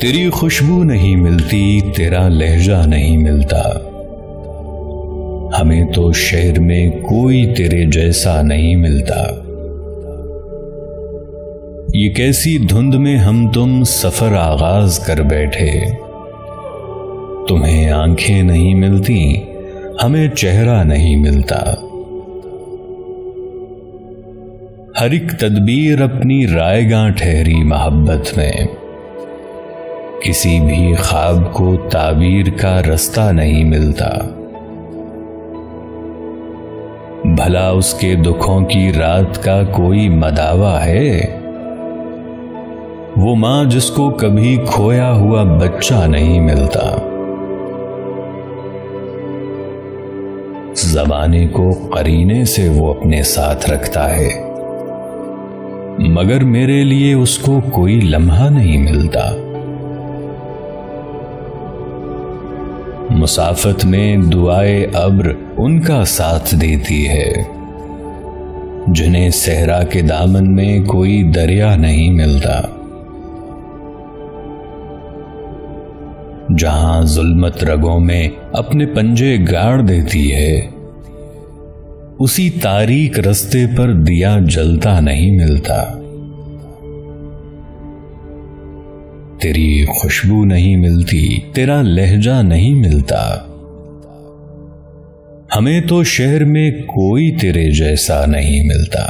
تیری خوشبو نہیں ملتی، تیرا لہجہ نہیں ملتا، ہمیں تو شہر میں کوئی تیرے جیسا نہیں ملتا۔ یہ کیسی دھند میں ہم تم سفر آغاز کر بیٹھے، تمہیں آنکھیں نہیں ملتی، ہمیں چہرہ نہیں ملتا۔ ہر ایک تدبیر اپنی رائے گاں ٹھہری محبت میں، کسی بھی خواب کو تعبیر کا رستہ نہیں ملتا۔ بھلا اس کے دکھوں کی رات کا کوئی مداوا ہے؟ وہ ماں جس کو کبھی کھویا ہوا بچہ نہیں ملتا۔ زمانے کو قرینے سے وہ اپنے ساتھ رکھتا ہے، مگر میرے لیے اس کو کوئی لمحہ نہیں ملتا۔ مسافت میں دعائے ابر ان کا ساتھ دیتی ہے، جنہیں صحرا کے دامن میں کوئی دریا نہیں ملتا۔ جہاں ظلمت رگوں میں اپنے پنجے گاڑ دیتی ہے، اسی تاریک رستے پر دیا جلتا نہیں ملتا۔ تیری خوشبو نہیں ملتی، تیرا لہجہ نہیں ملتا، ہمیں تو شہر میں کوئی تیرے جیسا نہیں ملتا۔